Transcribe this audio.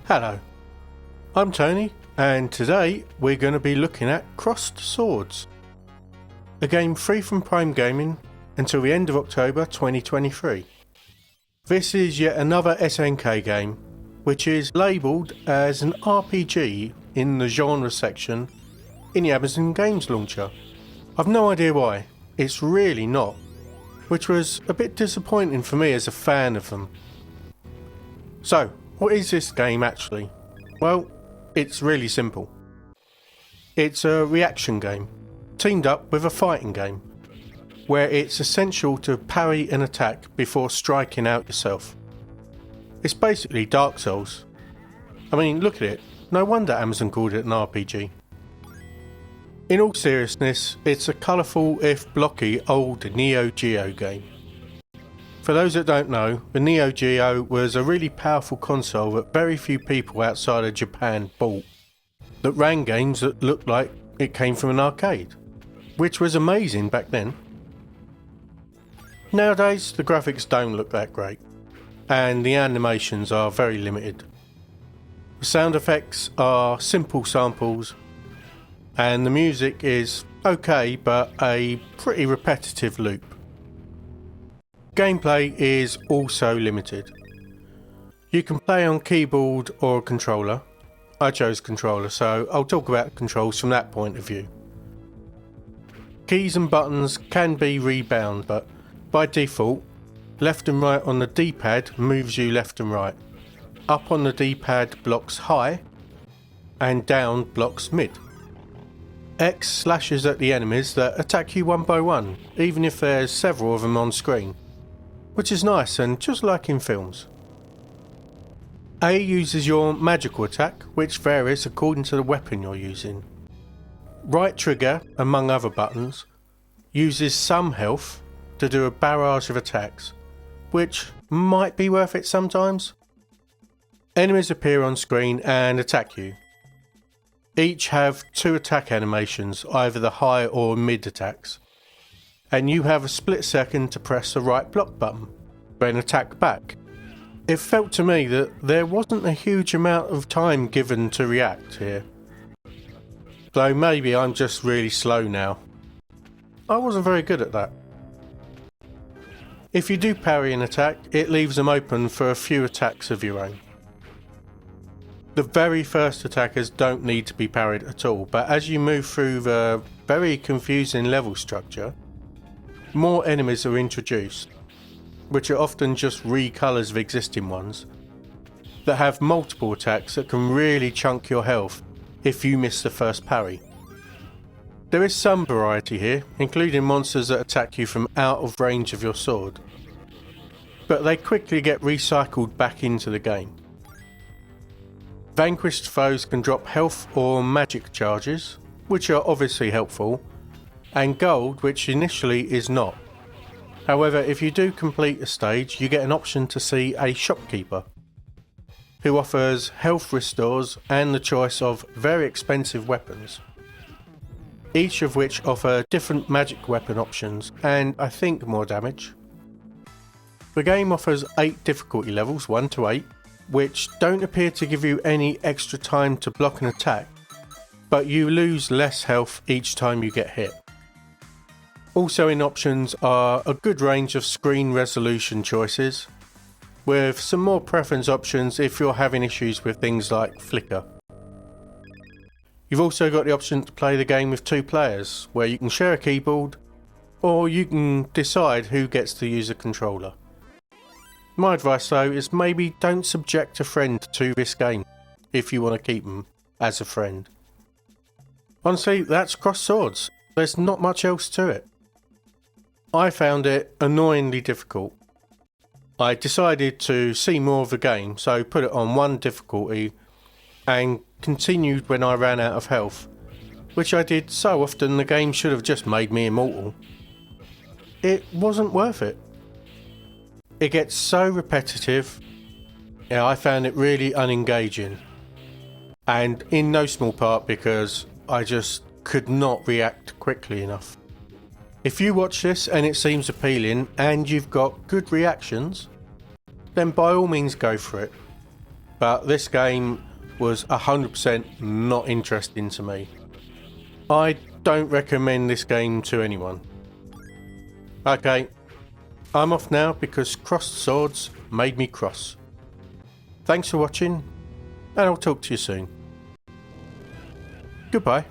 Hello, I'm Tony, and today we're going to be looking at Crossed Swords, a game free from Prime Gaming until the end of October 2023. This is yet another SNK game, which is labelled as an RPG in the genre section in the Amazon Games Launcher. I've no idea why, it's really not, which was a bit disappointing for me as a fan of them. So, what is this game actually? Well, it's really simple. It's a reaction game, teamed up with a fighting game, where it's essential to parry an attack before striking out yourself. It's basically Dark Souls. I mean, look at it, no wonder Amazon called it an RPG. In all seriousness, it's a colourful if blocky old Neo Geo game. For those that don't know, the Neo Geo was a really powerful console that very few people outside of Japan bought, that ran games that looked like it came from an arcade, which was amazing back then. Nowadays the graphics don't look that great, and the animations are very limited. The sound effects are simple samples, and the music is okay but a pretty repetitive loop. Gameplay is also limited. You can play on keyboard or a controller. I chose controller, so I'll talk about controls from that point of view. Keys and buttons can be rebound, but by default, left and right on the D-pad moves you left and right. Up on the D-pad blocks high, and down blocks mid. X slashes at the enemies that attack you one by one, even if there's several of them on screen, which is nice and just like in films. A uses your magical attack, which varies according to the weapon you're using. Right trigger, among other buttons, uses some health to do a barrage of attacks, which might be worth it sometimes. Enemies appear on screen and attack you. Each have 2 attack animations, either the high or mid attacks, and you have a split second to press the right block button, then attack back. It felt to me that there wasn't a huge amount of time given to react here, though maybe I'm just really slow now. I wasn't very good at that. If you do parry an attack, it leaves them open for a few attacks of your own. The very first attackers don't need to be parried at all, but as you move through the very confusing level structure, more enemies are introduced, which are often just recolours of existing ones, that have multiple attacks that can really chunk your health if you miss the first parry. There is some variety here, including monsters that attack you from out of range of your sword, but they quickly get recycled back into the game. Vanquished foes can drop health or magic charges, which are obviously helpful, and gold, which initially is not. However, if you do complete a stage, you get an option to see a shopkeeper, who offers health restores and the choice of very expensive weapons, each of which offer different magic weapon options and I think more damage. The game offers 8 difficulty levels, 1 to 8, which don't appear to give you any extra time to block an attack, but you lose less health each time you get hit. Also in options are a good range of screen resolution choices, with some more preference options if you're having issues with things like flicker. You've also got the option to play the game with 2 players, where you can share a keyboard, or you can decide who gets to use a controller. My advice though is maybe don't subject a friend to this game, if you want to keep them as a friend. Honestly, that's Crossed Swords. There's not much else to it. I found it annoyingly difficult. I decided to see more of the game, so put it on 1 difficulty and continued when I ran out of health, which I did so often the game should have just made me immortal. It wasn't worth it. It gets so repetitive. Yeah, I found it really unengaging, and in no small part because I just could not react quickly enough. If you watch this and it seems appealing and you've got good reactions, then by all means go for it. but this game was 100% not interesting to me. I don't recommend this game to anyone. Okay, I'm off now because crossed swords made me cross. Thanks for watching, and I'll talk to you soon. Goodbye.